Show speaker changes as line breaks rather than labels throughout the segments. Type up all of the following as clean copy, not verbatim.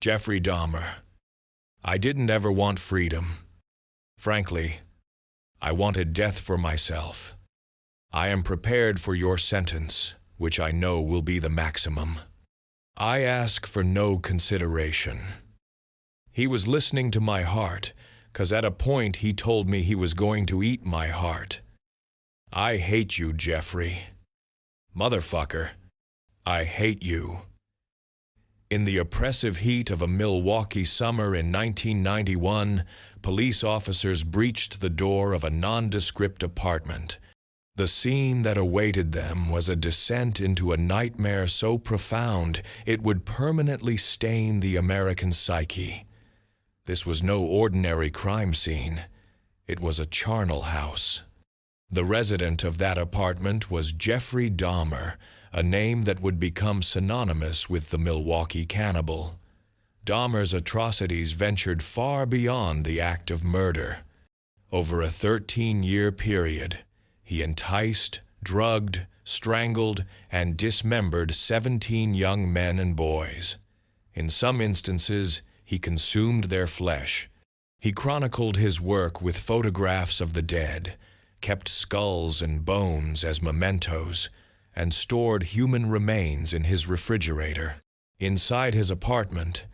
Jeffrey Dahmer. I didn't ever want freedom. Frankly, I wanted death for myself. I am prepared for your sentence, which I know will be the maximum. I ask for no consideration. He was listening to my heart, 'cause at a point he told me he was going to eat my heart. I hate you, Jeffrey. Motherfucker, I hate you. In the oppressive heat of a Milwaukee summer in 1991, police officers breached the door of a nondescript apartment. The scene that awaited them was a descent into a nightmare so profound it would permanently stain the American psyche. This was no ordinary crime scene. It was a charnel house. The resident of that apartment was Jeffrey Dahmer, a name that would become synonymous with the Milwaukee cannibal. Dahmer's atrocities ventured far beyond the act of murder. Over a 13-year period, he enticed, drugged, strangled, and dismembered 17 young men and boys. In some instances, he consumed their flesh. He chronicled his work with photographs of the dead, kept skulls and bones as mementos, and stored human remains in his refrigerator. Inside his apartment,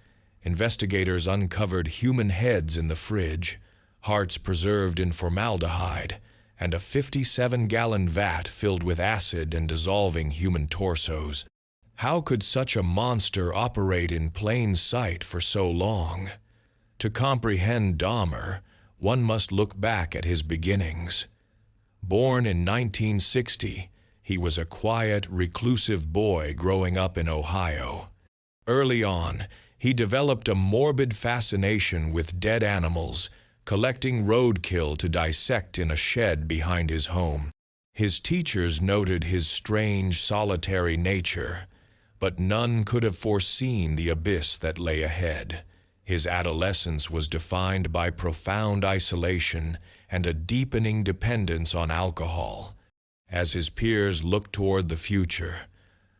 investigators uncovered human heads in the fridge, hearts preserved in formaldehyde, and a 57-gallon vat filled with acid and dissolving human torsos. How could such a monster operate in plain sight for so long? To comprehend Dahmer, one must look back at his beginnings. Born in 1960, he was a quiet, reclusive boy growing up in Ohio. Early on, he developed a morbid fascination with dead animals, collecting roadkill to dissect in a shed behind his home. His teachers noted his strange, solitary nature, but none could have foreseen the abyss that lay ahead. His adolescence was defined by profound isolation and a deepening dependence on alcohol. As his peers looked toward the future,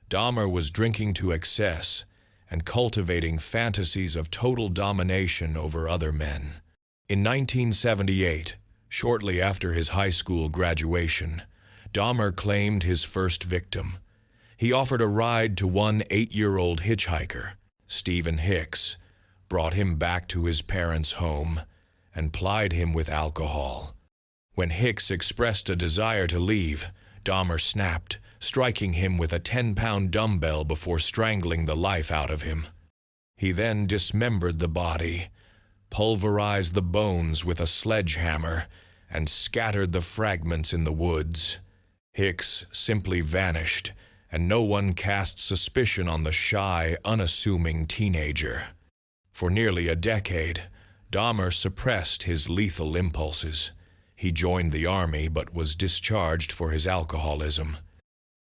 Dahmer was drinking to excess and cultivating fantasies of total domination over other men. In 1978, shortly after his high school graduation, Dahmer claimed his first victim. He offered a ride to one 8-year-old hitchhiker, Stephen Hicks, brought him back to his parents' home, and plied him with alcohol. When Hicks expressed a desire to leave, Dahmer snapped, striking him with a 10-pound dumbbell before strangling the life out of him. He then dismembered the body, pulverized the bones with a sledgehammer, and scattered the fragments in the woods. Hicks simply vanished, and no one cast suspicion on the shy, unassuming teenager. For nearly a decade, Dahmer suppressed his lethal impulses. He joined the army but was discharged for his alcoholism.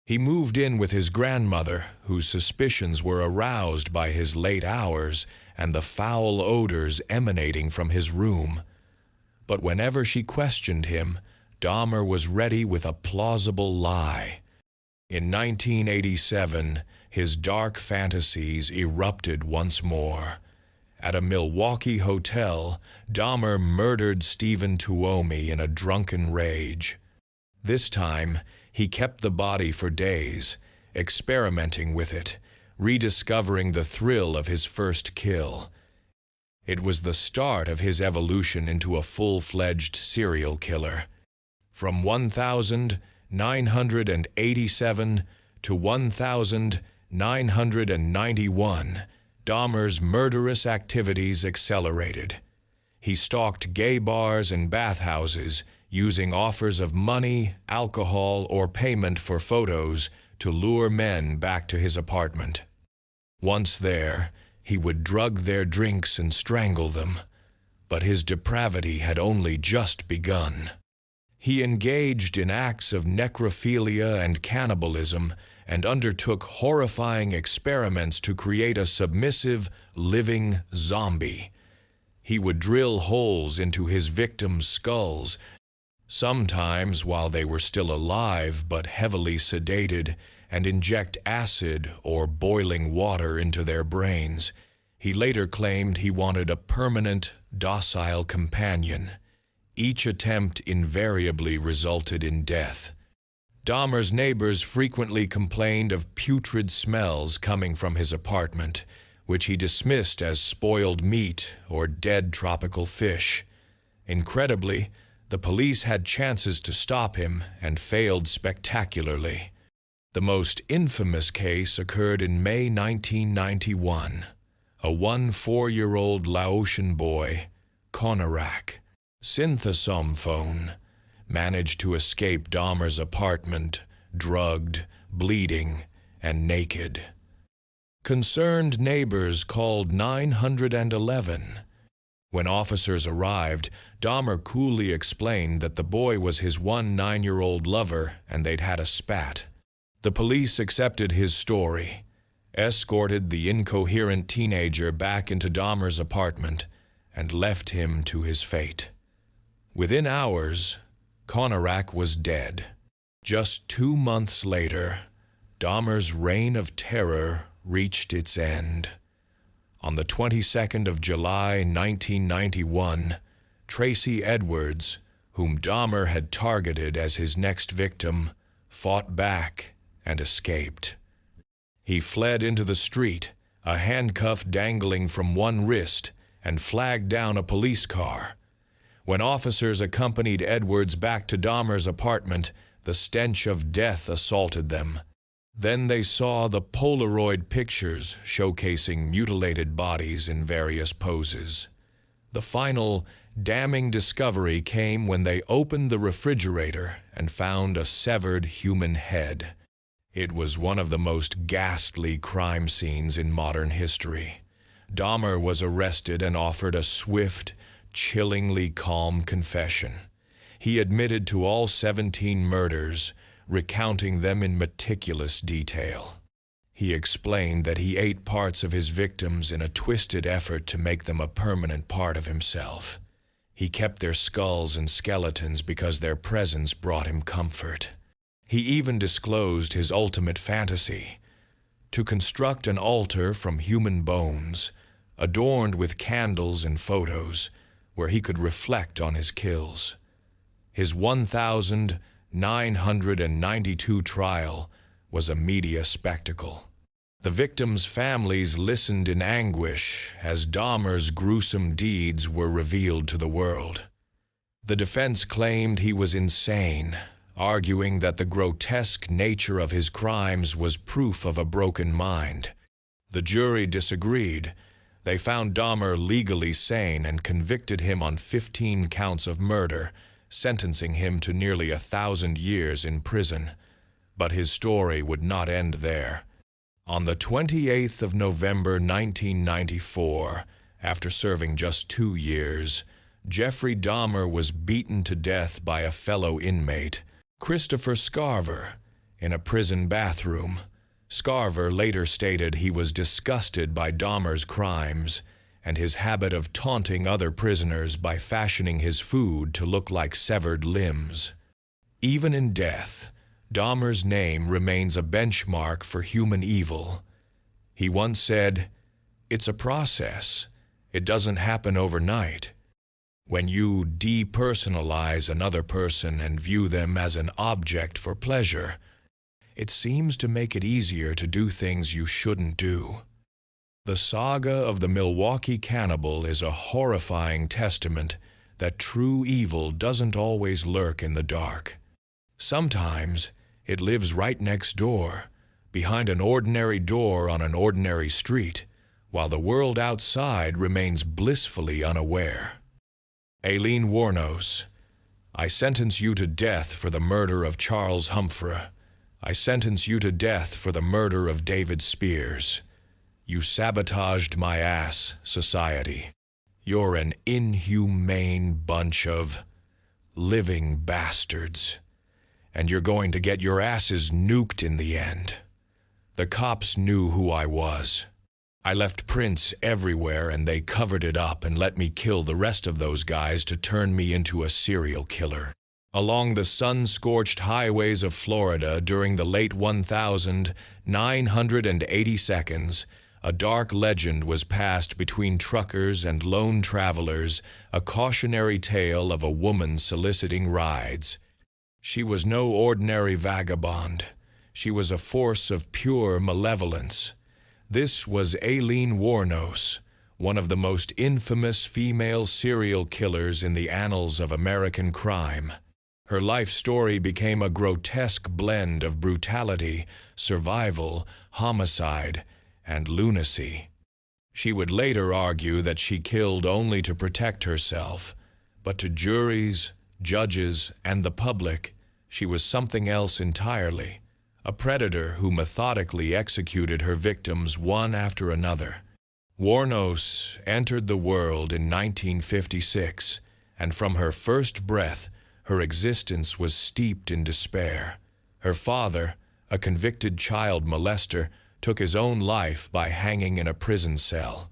He moved in with his grandmother, whose suspicions were aroused by his late hours and the foul odors emanating from his room. But whenever she questioned him, Dahmer was ready with a plausible lie. In 1987, his dark fantasies erupted once more. At a Milwaukee hotel, Dahmer murdered Stephen Tuomi in a drunken rage. This time, he kept the body for days, experimenting with it, rediscovering the thrill of his first kill. It was the start of his evolution into a full-fledged serial killer. From 1,987 to 1,991, Dahmer's murderous activities accelerated. He stalked gay bars and bathhouses, using offers of money, alcohol, or payment for photos to lure men back to his apartment. Once there, he would drug their drinks and strangle them, but his depravity had only just begun. He engaged in acts of necrophilia and cannibalism and undertook horrifying experiments to create a submissive, living zombie. He would drill holes into his victims' skulls, sometimes while they were still alive but heavily sedated, and inject acid or boiling water into their brains. He later claimed he wanted a permanent, docile companion. Each attempt invariably resulted in death. Dahmer's neighbors frequently complained of putrid smells coming from his apartment, which he dismissed as spoiled meat or dead tropical fish. Incredibly, the police had chances to stop him and failed spectacularly. The most infamous case occurred in May 1991. A 4-year-old Laotian boy, Konarak, Synthosomephone, managed to escape Dahmer's apartment, drugged, bleeding, and naked. Concerned neighbors called 911. When officers arrived, Dahmer coolly explained that the boy was his 9-year-old lover and they'd had a spat. The police accepted his story, escorted the incoherent teenager back into Dahmer's apartment, and left him to his fate. Within hours, Konarak was dead. Just 2 months later, Dahmer's reign of terror reached its end. On the 22nd of July, 1991, Tracy Edwards, whom Dahmer had targeted as his next victim, fought back and escaped. He fled into the street, a handcuff dangling from one wrist, and flagged down a police car. When officers accompanied Edwards back to Dahmer's apartment, the stench of death assaulted them. Then they saw the Polaroid pictures showcasing mutilated bodies in various poses. The final, damning discovery came when they opened the refrigerator and found a severed human head. It was one of the most ghastly crime scenes in modern history. Dahmer was arrested and offered a swift, chillingly calm confession. He admitted to all 17 murders, recounting them in meticulous detail. He explained that he ate parts of his victims in a twisted effort to make them a permanent part of himself. He kept their skulls and skeletons because their presence brought him comfort. He even disclosed his ultimate fantasy: to construct an altar from human bones, adorned with candles and photos, where he could reflect on his kills. His 1,992 trial was a media spectacle. The victims' families listened in anguish as Dahmer's gruesome deeds were revealed to the world. The defense claimed he was insane, arguing that the grotesque nature of his crimes was proof of a broken mind. The jury disagreed. They found Dahmer legally sane and convicted him on 15 counts of murder, sentencing him to nearly 1,000 years in prison. But his story would not end there. On the 28th of November 1994, after serving just 2 years, Jeffrey Dahmer was beaten to death by a fellow inmate, Christopher Scarver, in a prison bathroom. Scarver later stated he was disgusted by Dahmer's crimes and his habit of taunting other prisoners by fashioning his food to look like severed limbs. Even in death, Dahmer's name remains a benchmark for human evil. He once said, "It's a process. It doesn't happen overnight. When you depersonalize another person and view them as an object for pleasure, it seems to make it easier to do things you shouldn't do." The saga of the Milwaukee Cannibal is a horrifying testament that true evil doesn't always lurk in the dark. Sometimes it lives right next door, behind an ordinary door on an ordinary street, while the world outside remains blissfully unaware. Aileen Wuornos, I sentence you to death for the murder of Charles Humphrey. I sentence you to death for the murder of David Spears. You sabotaged my ass, society. You're an inhumane bunch of living bastards. And you're going to get your asses nuked in the end. The cops knew who I was. I left prints everywhere and they covered it up and let me kill the rest of those guys to turn me into a serial killer. Along the sun-scorched highways of Florida during the late 1980s, a dark legend was passed between truckers and lone travelers, a cautionary tale of a woman soliciting rides. She was no ordinary vagabond. She was a force of pure malevolence. This was Aileen Wuornos, one of the most infamous female serial killers in the annals of American crime. Her life story became a grotesque blend of brutality, survival, homicide, and lunacy. She would later argue that she killed only to protect herself, but to juries, judges, and the public, she was something else entirely, a predator who methodically executed her victims one after another. Wuornos entered the world in 1956, and from her first breath, her existence was steeped in despair. Her father, a convicted child molester, took his own life by hanging in a prison cell.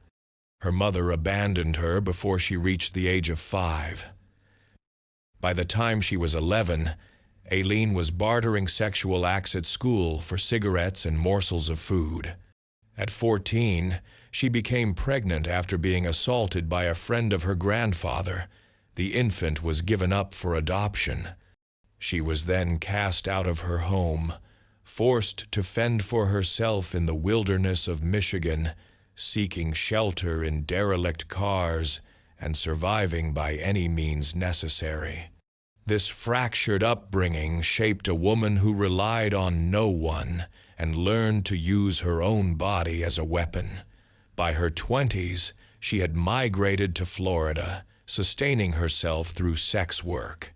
Her mother abandoned her before she reached the age of 5. By the time she was 11, Aileen was bartering sexual acts at school for cigarettes and morsels of food. At 14, she became pregnant after being assaulted by a friend of her grandfather. The infant was given up for adoption. She was then cast out of her home, forced to fend for herself in the wilderness of Michigan, seeking shelter in derelict cars and surviving by any means necessary. This fractured upbringing shaped a woman who relied on no one and learned to use her own body as a weapon. By her 20s, she had migrated to Florida, sustaining herself through sex work.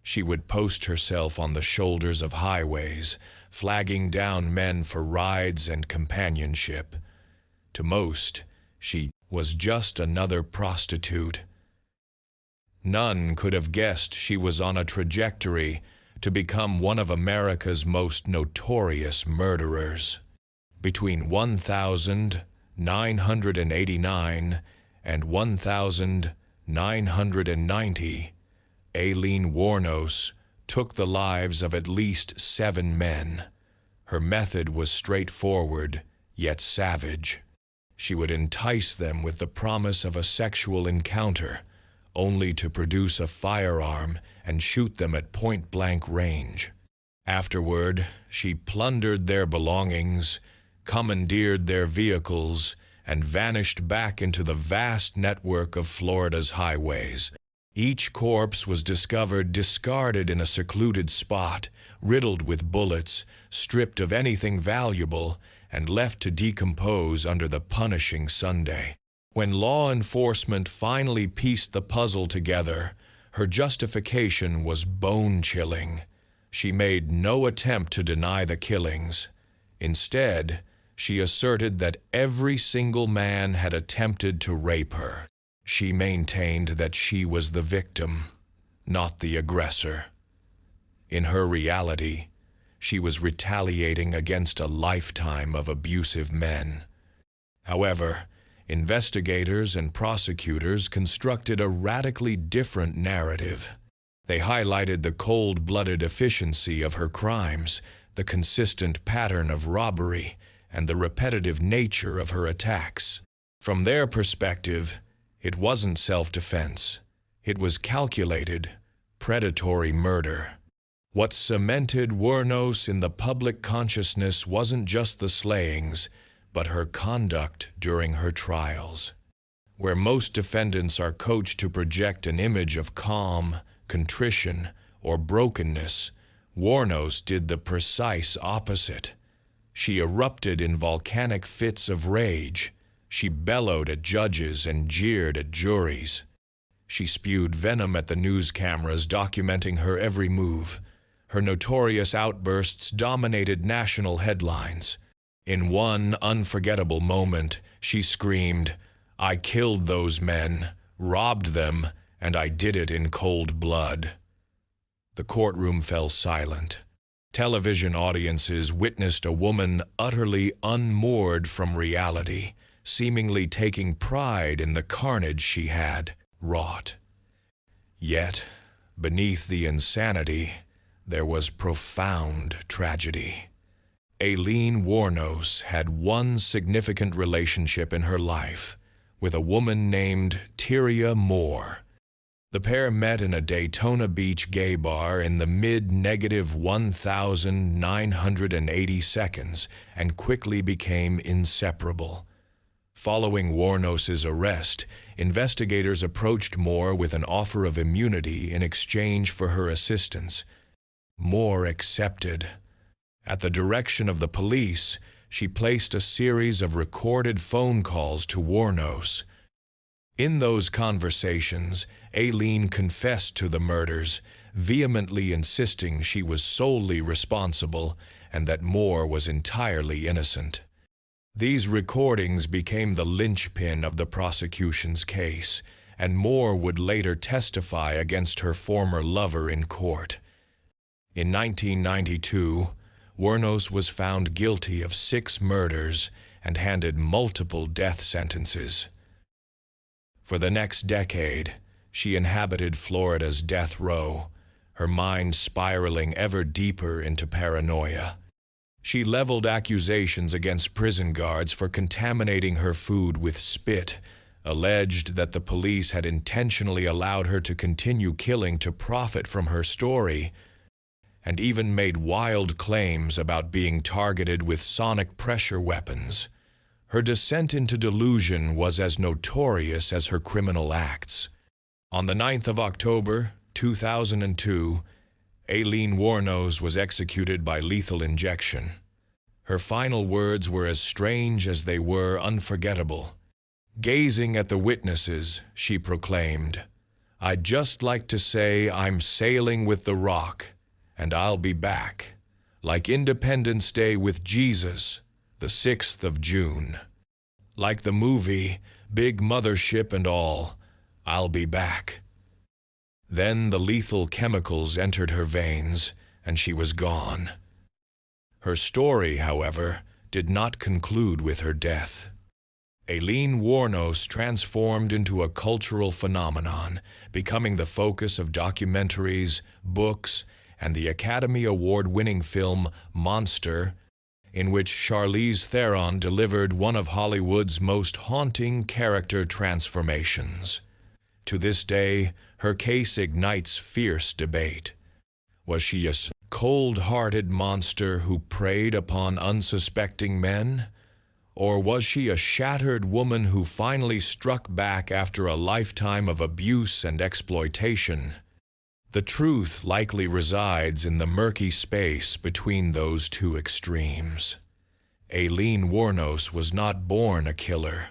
She would post herself on the shoulders of highways, flagging down men for rides and companionship. To most, she was just another prostitute. None could have guessed she was on a trajectory to become one of America's most notorious murderers. Between 1,989 and 1,990, Aileen Wuornos took the lives of at least 7 men. Her method was straightforward, yet savage. She would entice them with the promise of a sexual encounter, only to produce a firearm and shoot them at point-blank range. Afterward, she plundered their belongings, commandeered their vehicles, and vanished back into the vast network of Florida's highways. Each corpse was discovered discarded in a secluded spot, riddled with bullets, stripped of anything valuable, and left to decompose under the punishing Sunday. When law enforcement finally pieced the puzzle together, her justification was bone-chilling. She made no attempt to deny the killings. Instead, she asserted that every single man had attempted to rape her. She maintained that she was the victim, not the aggressor. In her reality, she was retaliating against a lifetime of abusive men. However, investigators and prosecutors constructed a radically different narrative. They highlighted the cold-blooded efficiency of her crimes, the consistent pattern of robbery, and the repetitive nature of her attacks. From their perspective, it wasn't self-defense. It was calculated, predatory murder. What cemented Wuornos in the public consciousness wasn't just the slayings, but her conduct during her trials. Where most defendants are coached to project an image of calm, contrition, or brokenness, Wuornos did the precise opposite. She erupted in volcanic fits of rage. She bellowed at judges and jeered at juries. She spewed venom at the news cameras documenting her every move. Her notorious outbursts dominated national headlines. In one unforgettable moment, she screamed, "I killed those men, robbed them, and I did it in cold blood." The courtroom fell silent. Television audiences witnessed a woman utterly unmoored from reality, seemingly taking pride in the carnage she had wrought. Yet, beneath the insanity, there was profound tragedy. Aileen Wuornos had one significant relationship in her life with a woman named Tyria Moore. The pair met in a Daytona Beach gay bar in the mid-1980 seconds and quickly became inseparable. Following Wuornos's arrest, investigators approached Moore with an offer of immunity in exchange for her assistance. Moore accepted. At the direction of the police, she placed a series of recorded phone calls to Wuornos. In those conversations, Aileen confessed to the murders, vehemently insisting she was solely responsible and that Moore was entirely innocent. These recordings became the linchpin of the prosecution's case, and Moore would later testify against her former lover in court. In 1992, Wuornos was found guilty of 6 murders and handed multiple death sentences. For the next decade, she inhabited Florida's death row, her mind spiraling ever deeper into paranoia. She leveled accusations against prison guards for contaminating her food with spit, alleged that the police had intentionally allowed her to continue killing to profit from her story, and even made wild claims about being targeted with sonic pressure weapons. Her descent into delusion was as notorious as her criminal acts. On the 9th of October, 2002, Aileen Wuornos was executed by lethal injection. Her final words were as strange as they were unforgettable. Gazing at the witnesses, she proclaimed, "I'd just like to say I'm sailing with the rock, and I'll be back, like Independence Day with Jesus, the 6th of June. Like the movie, big mothership and all, I'll be back." Then the lethal chemicals entered her veins, and she was gone. Her story, however, did not conclude with her death. Aileen Wuornos transformed into a cultural phenomenon, becoming the focus of documentaries, books, and the Academy Award-winning film Monster, in which Charlize Theron delivered one of Hollywood's most haunting character transformations. To this day, her case ignites fierce debate. Was she a cold-hearted monster who preyed upon unsuspecting men? Or was she a shattered woman who finally struck back after a lifetime of abuse and exploitation? The truth likely resides in the murky space between those two extremes. Aileen Wuornos was not born a killer.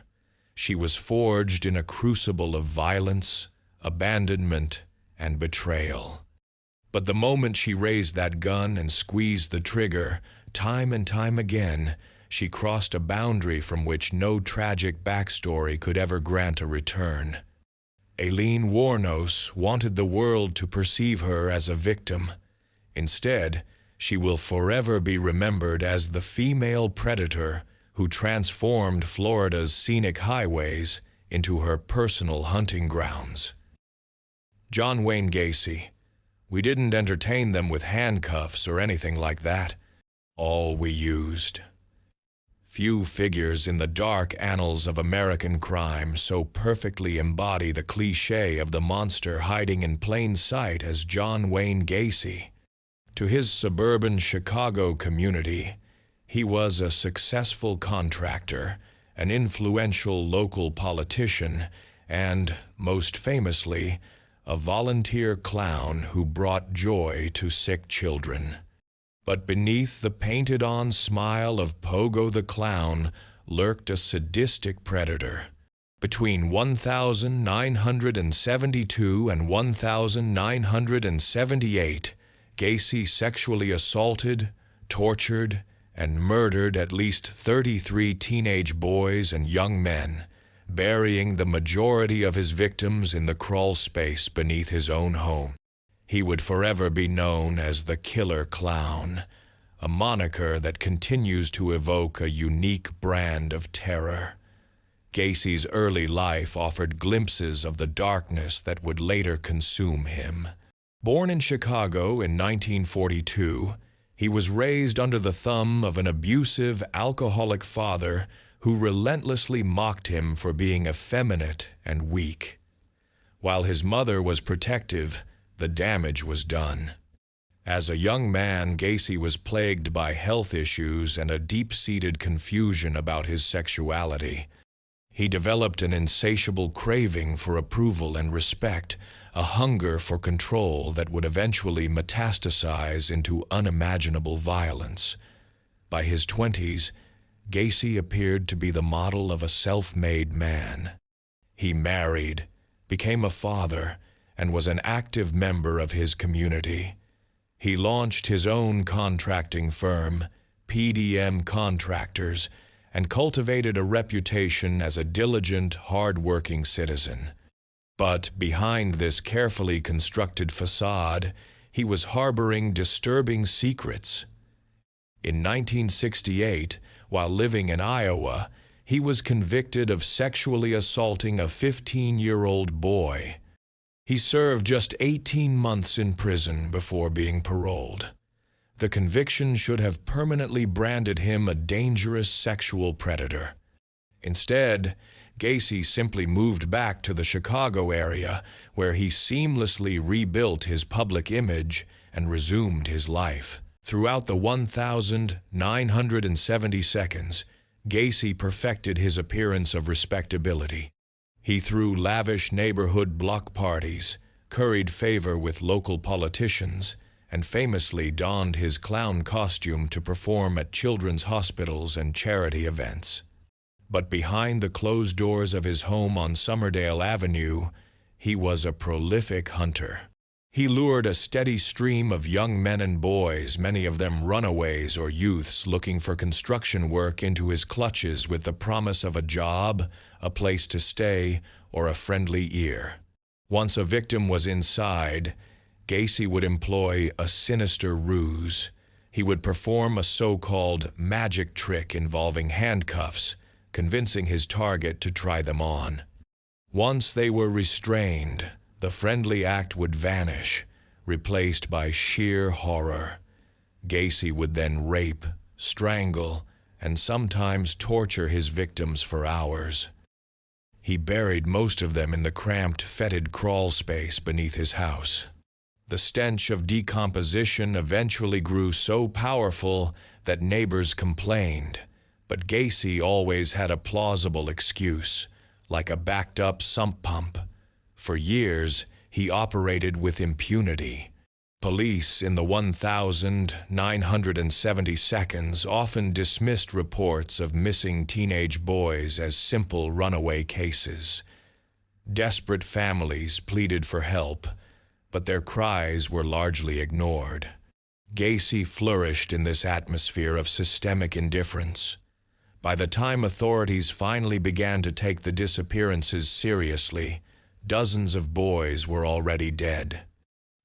She was forged in a crucible of violence, abandonment, and betrayal. But the moment she raised that gun and squeezed the trigger, time and time again, she crossed a boundary from which no tragic backstory could ever grant a return. Aileen Wuornos wanted the world to perceive her as a victim. Instead, she will forever be remembered as the female predator who transformed Florida's scenic highways into her personal hunting grounds. John Wayne Gacy. We didn't entertain them with handcuffs or anything like that. All we used. Few figures in the dark annals of American crime so perfectly embody the cliché of the monster hiding in plain sight as John Wayne Gacy. To his suburban Chicago community, he was a successful contractor, an influential local politician, and, most famously, a volunteer clown who brought joy to sick children. But beneath the painted-on smile of Pogo the Clown lurked a sadistic predator. Between 1972 and 1978, Gacy sexually assaulted, tortured, and murdered at least 33 teenage boys and young men, burying the majority of his victims in the crawl space beneath his own home. He would forever be known as the Killer Clown, a moniker that continues to evoke a unique brand of terror. Gacy's early life offered glimpses of the darkness that would later consume him. Born in Chicago in 1942, He was raised under the thumb of an abusive, alcoholic father who relentlessly mocked him for being effeminate and weak. While his mother was protective, the damage was done. As a young man, Gacy was plagued by health issues and a deep-seated confusion about his sexuality. He developed an insatiable craving for approval and respect, a hunger for control that would eventually metastasize into unimaginable violence. By his 20s, Gacy appeared to be the model of a self-made man. He married, became a father, and was an active member of his community. He launched his own contracting firm, PDM Contractors, and cultivated a reputation as a diligent, hard-working citizen. But behind this carefully constructed facade, he was harboring disturbing secrets. In 1968, while living in Iowa, he was convicted of sexually assaulting a 15-year-old boy. He served just 18 months in prison before being paroled. The conviction should have permanently branded him a dangerous sexual predator. Instead, Gacy simply moved back to the Chicago area, where he seamlessly rebuilt his public image and resumed his life. Throughout the 1,970 seconds, Gacy perfected his appearance of respectability. He threw lavish neighborhood block parties, curried favor with local politicians, and famously donned his clown costume to perform at children's hospitals and charity events. But behind the closed doors of his home on Summerdale Avenue, he was a prolific hunter. He lured a steady stream of young men and boys, many of them runaways or youths looking for construction work, into his clutches with the promise of a job, a place to stay, or a friendly ear. Once a victim was inside, Gacy would employ a sinister ruse. He would perform a so-called magic trick involving handcuffs, convincing his target to try them on. Once they were restrained, the friendly act would vanish, replaced by sheer horror. Gacy would then rape, strangle, and sometimes torture his victims for hours. He buried most of them in the cramped, fetid crawl space beneath his house. The stench of decomposition eventually grew so powerful that neighbors complained, but Gacy always had a plausible excuse, like a backed-up sump pump. For years, he operated with impunity. Police in the 1,970 seconds often dismissed reports of missing teenage boys as simple runaway cases. Desperate families pleaded for help, but their cries were largely ignored. Gacy flourished in this atmosphere of systemic indifference. By the time authorities finally began to take the disappearances seriously, dozens of boys were already dead.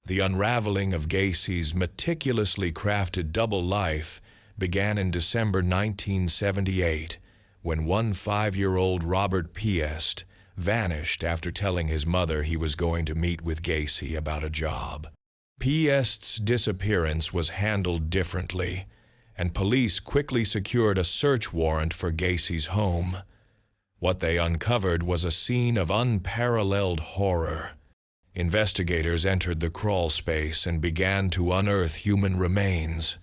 The unraveling of Gacy's meticulously crafted double life began in December 1978, when one 5-year-old Robert Piest vanished after telling his mother he was going to meet with Gacy about a job. Piest's disappearance was handled differently, and police quickly secured a search warrant for Gacy's home. What they uncovered was a scene of unparalleled horror. Investigators entered the crawl space and began to unearth human remains.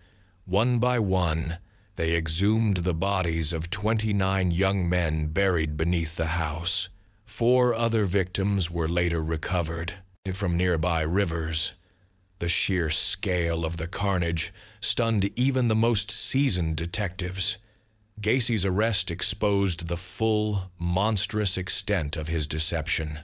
One by one, they exhumed the bodies of 29 young men buried beneath the house. 4 other victims were later recovered from nearby rivers. The sheer scale of the carnage stunned even the most seasoned detectives. Gacy's arrest exposed the full, monstrous extent of his deception.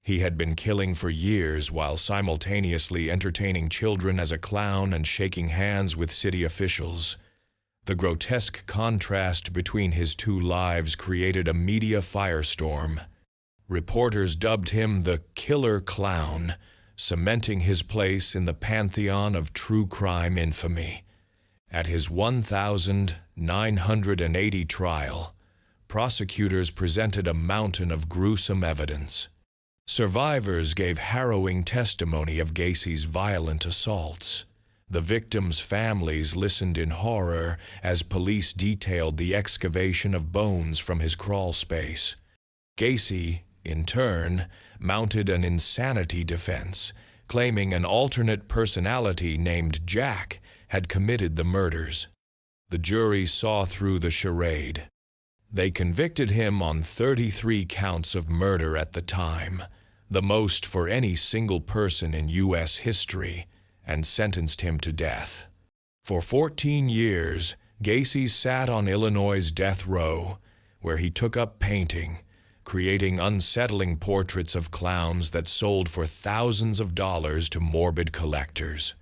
He had been killing for years while simultaneously entertaining children as a clown and shaking hands with city officials. The grotesque contrast between his two lives created a media firestorm. Reporters dubbed him the Killer Clown, cementing his place in the pantheon of true crime infamy. At his 1,980 trial, prosecutors presented a mountain of gruesome evidence. Survivors gave harrowing testimony of Gacy's violent assaults. The victims' families listened in horror as police detailed the excavation of bones from his crawl space. Gacy, in turn, mounted an insanity defense, claiming an alternate personality named Jack had committed the murders. The jury saw through the charade. They convicted him on 33 counts of murder at the time, the most for any single person in U.S. history, and sentenced him to death. For 14 years, Gacy sat on Illinois' death row, where he took up painting, creating unsettling portraits of clowns that sold for thousands of dollars to morbid collectors.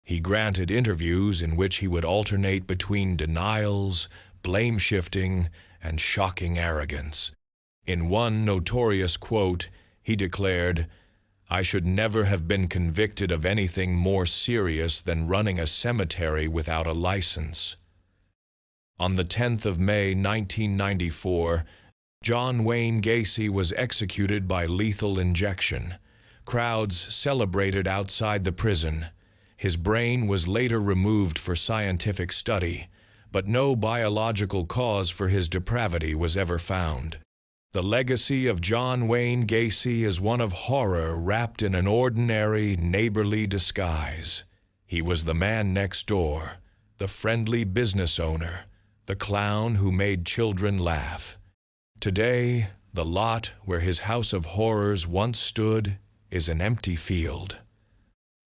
He granted interviews in which he would alternate between denials, blame-shifting, and shocking arrogance. In one notorious quote, he declared, "I should never have been convicted of anything more serious than running a cemetery without a license." On the 10th of May 1994, John Wayne Gacy was executed by lethal injection. Crowds celebrated outside the prison. His brain was later removed for scientific study, but no biological cause for his depravity was ever found. The legacy of John Wayne Gacy is one of horror wrapped in an ordinary, neighborly disguise. He was the man next door, the friendly business owner, the clown who made children laugh. Today, the lot where his house of horrors once stood is an empty field.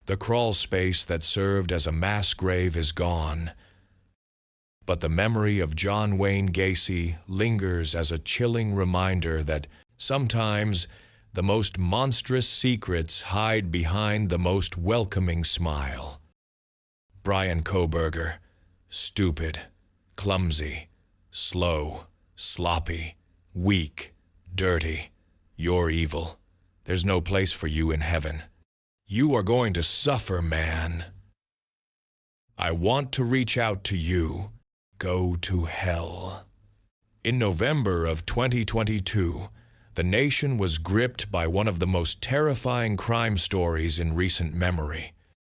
The crawl space that served as a mass grave is gone, but the memory of John Wayne Gacy lingers as a chilling reminder that sometimes the most monstrous secrets hide behind the most welcoming smile. Bryan Kohberger, stupid, clumsy, slow, sloppy, weak, dirty. You're evil. There's no place for you in heaven. You are going to suffer, man. I want to reach out to you. Go to hell. In November of 2022, the nation was gripped by one of the most terrifying crime stories in recent memory.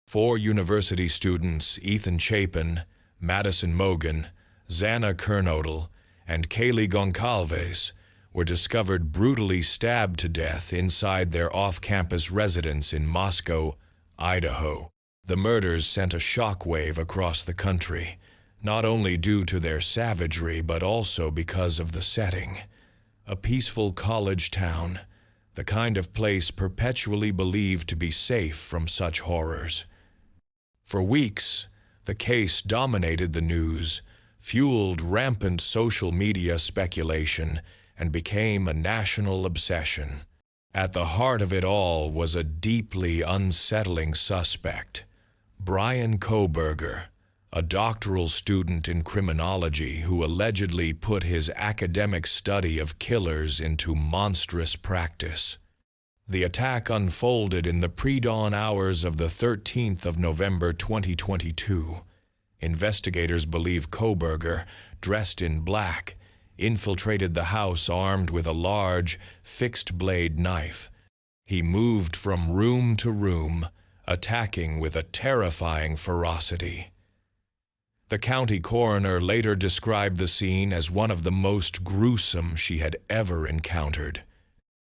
4 university students, Ethan Chapin, Madison Mogen, Xana Kernodle, and Kaylee Goncalves, were discovered brutally stabbed to death inside their off-campus residence in Moscow, Idaho. The murders sent a shockwave across the country, not only due to their savagery but also because of the setting. A peaceful college town, the kind of place perpetually believed to be safe from such horrors. For weeks, the case dominated the news, fueled rampant social media speculation, and became a national obsession. At the heart of it all was a deeply unsettling suspect, Bryan Kohberger, a doctoral student in criminology who allegedly put his academic study of killers into monstrous practice. The attack unfolded in the pre-dawn hours of the 13th of November 2022. Investigators believe Kohberger, dressed in black, infiltrated the house armed with a large, fixed-blade knife. He moved from room to room, attacking with a terrifying ferocity. The county coroner later described the scene as one of the most gruesome she had ever encountered.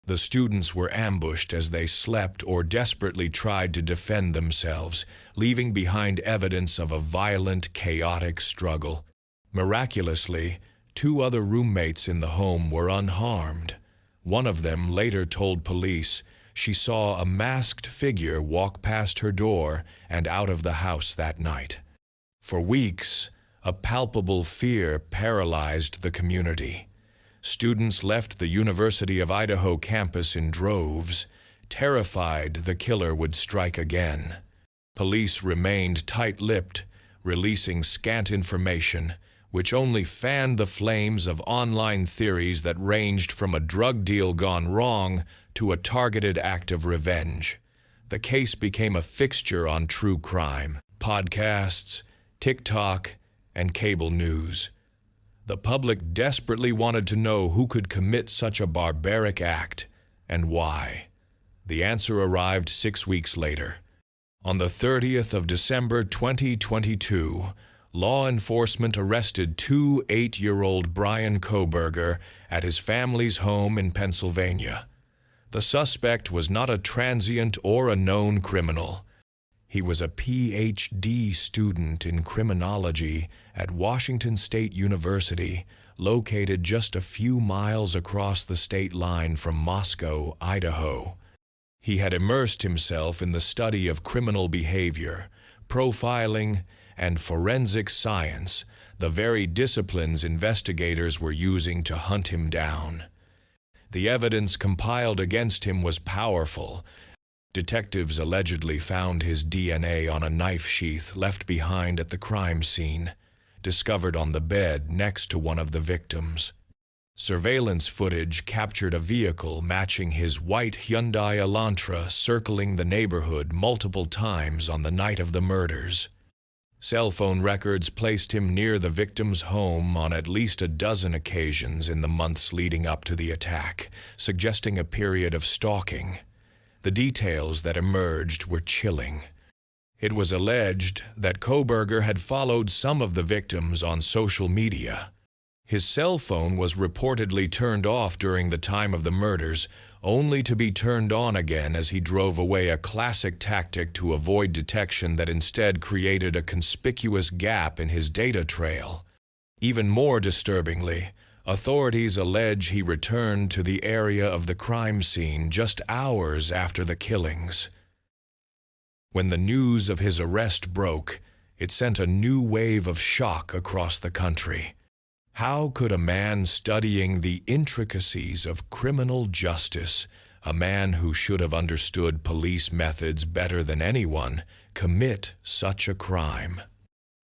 The students were ambushed as they slept or desperately tried to defend themselves, leaving behind evidence of a violent, chaotic struggle. Miraculously, 2 other roommates in the home were unharmed. One of them later told police she saw a masked figure walk past her door and out of the house that night. For weeks, a palpable fear paralyzed the community. Students left the University of Idaho campus in droves, terrified the killer would strike again. Police remained tight-lipped, releasing scant information, which only fanned the flames of online theories that ranged from a drug deal gone wrong to a targeted act of revenge. The case became a fixture on true crime, podcasts, TikTok, and cable news. The public desperately wanted to know who could commit such a barbaric act and why. The answer arrived 6 weeks later. On the 30th of December 2022, law enforcement arrested 8-year-old Bryan Kohberger at his family's home in Pennsylvania. The suspect was not a transient or a known criminal. He was a Ph.D. student in criminology at Washington State University, located just a few miles across the state line from Moscow, Idaho. He had immersed himself in the study of criminal behavior, profiling, and forensic science, the very disciplines investigators were using to hunt him down. The evidence compiled against him was powerful. Detectives allegedly found his DNA on a knife sheath left behind at the crime scene, discovered on the bed next to one of the victims. Surveillance footage captured a vehicle matching his white Hyundai Elantra circling the neighborhood multiple times on the night of the murders. Cell phone records placed him near the victim's home on at least a dozen occasions in the months leading up to the attack, suggesting a period of stalking. The details that emerged were chilling. It was alleged that Kohberger had followed some of the victims on social media. His cell phone was reportedly turned off during the time of the murders, only to be turned on again as he drove away, a classic tactic to avoid detection that instead created a conspicuous gap in his data trail. Even more disturbingly, authorities allege he returned to the area of the crime scene just hours after the killings. When the news of his arrest broke, it sent a new wave of shock across the country. How could a man studying the intricacies of criminal justice, a man who should have understood police methods better than anyone, commit such a crime?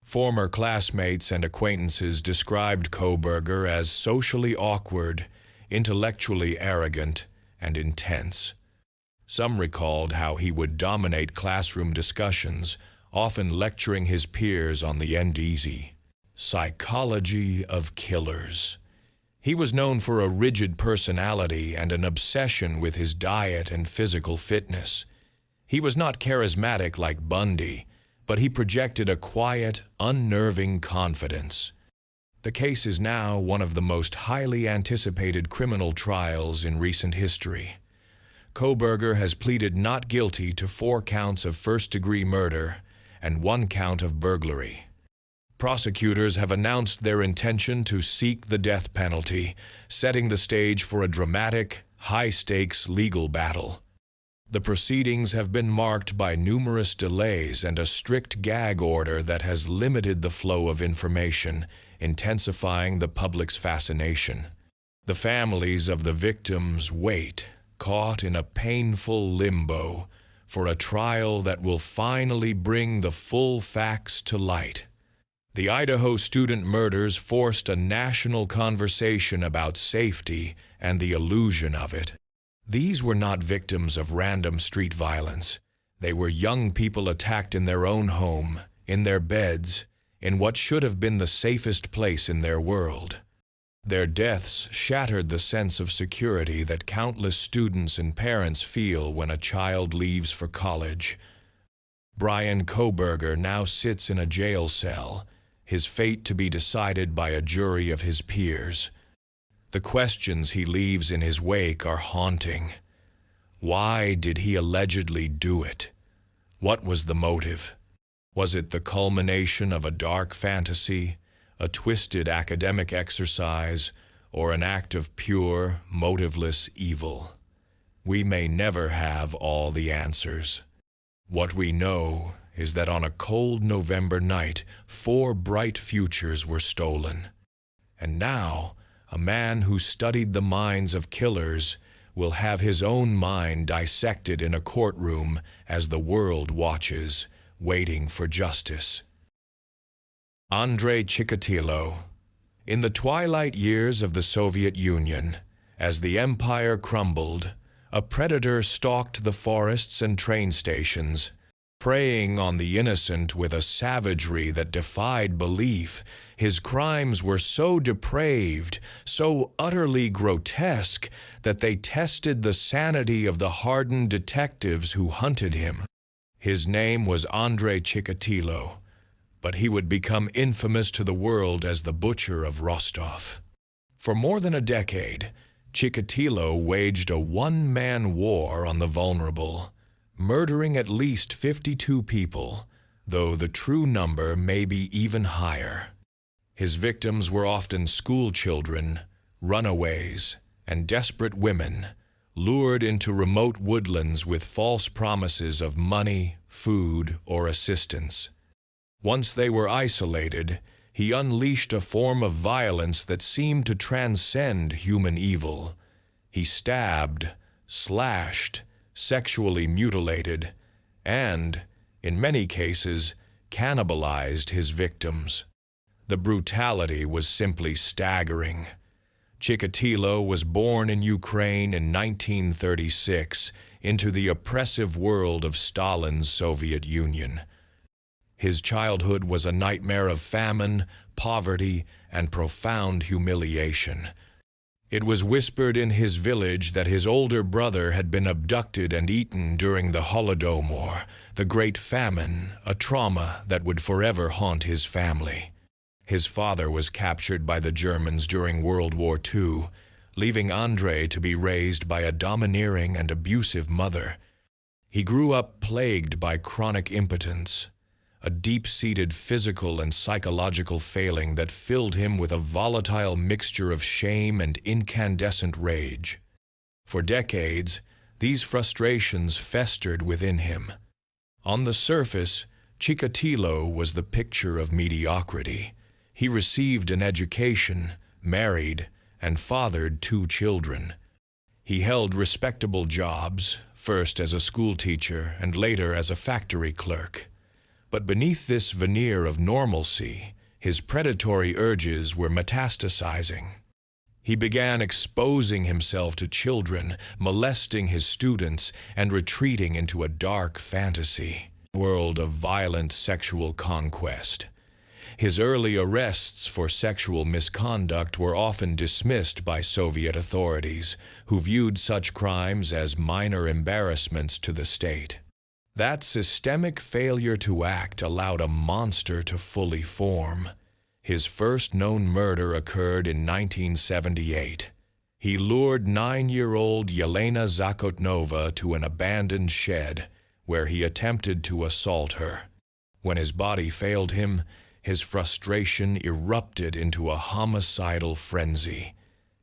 Former classmates and acquaintances described Kohberger as socially awkward, intellectually arrogant, and intense. Some recalled how he would dominate classroom discussions, often lecturing his peers on the easy psychology of killers. He was known for a rigid personality and an obsession with his diet and physical fitness. He was not charismatic like Bundy, but he projected a quiet, unnerving confidence. The case is now one of the most highly anticipated criminal trials in recent history. Kohberger has pleaded not guilty to 4 counts of first-degree murder and 1 count of burglary. Prosecutors have announced their intention to seek the death penalty, setting the stage for a dramatic, high-stakes legal battle. The proceedings have been marked by numerous delays and a strict gag order that has limited the flow of information, intensifying the public's fascination. The families of the victims wait, caught in a painful limbo, for a trial that will finally bring the full facts to light. The Idaho student murders forced a national conversation about safety and the illusion of it. These were not victims of random street violence. They were young people attacked in their own home, in their beds, in what should have been the safest place in their world. Their deaths shattered the sense of security that countless students and parents feel when a child leaves for college. Bryan Kohberger now sits in a jail cell, his fate to be decided by a jury of his peers. The questions he leaves in his wake are haunting. Why did he allegedly do it? What was the motive? Was it the culmination of a dark fantasy, a twisted academic exercise, or an act of pure, motiveless evil? We may never have all the answers. What we know is that on a cold November night, 4 bright futures were stolen. And now, a man who studied the minds of killers will have his own mind dissected in a courtroom as the world watches, waiting for justice. Andrei Chikatilo. In the twilight years of the Soviet Union, as the empire crumbled, a predator stalked the forests and train stations, preying on the innocent with a savagery that defied belief. His crimes were so depraved, so utterly grotesque, that they tested the sanity of the hardened detectives who hunted him. His name was Andrei Chikatilo, but he would become infamous to the world as the Butcher of Rostov. For more than a decade, Chikatilo waged a one-man war on the vulnerable, murdering at least 52 people, though the true number may be even higher. His victims were often school children, runaways, and desperate women, lured into remote woodlands with false promises of money, food, or assistance. Once they were isolated, he unleashed a form of violence that seemed to transcend human evil. He stabbed, slashed, sexually mutilated, and, in many cases, cannibalized his victims. The brutality was simply staggering. Chikatilo was born in Ukraine in 1936 into the oppressive world of Stalin's Soviet Union. His childhood was a nightmare of famine, poverty, and profound humiliation. It was whispered in his village that his older brother had been abducted and eaten during the Holodomor, the Great Famine, a trauma that would forever haunt his family. His father was captured by the Germans during World War II, leaving Andrei to be raised by a domineering and abusive mother. He grew up plagued by chronic impotence, a deep-seated physical and psychological failing that filled him with a volatile mixture of shame and incandescent rage. For decades, these frustrations festered within him. On the surface, Chikatilo was the picture of mediocrity. He received an education, married, and fathered 2 children. He held respectable jobs, first as a schoolteacher and later as a factory clerk. But beneath this veneer of normalcy, his predatory urges were metastasizing. He began exposing himself to children, molesting his students, and retreating into a dark fantasy world of violent sexual conquest. His early arrests for sexual misconduct were often dismissed by Soviet authorities, who viewed such crimes as minor embarrassments to the state. That systemic failure to act allowed a monster to fully form. His first known murder occurred in 1978. He lured 9-year-old Yelena Zakotnova to an abandoned shed, where he attempted to assault her. When his body failed him, his frustration erupted into a homicidal frenzy.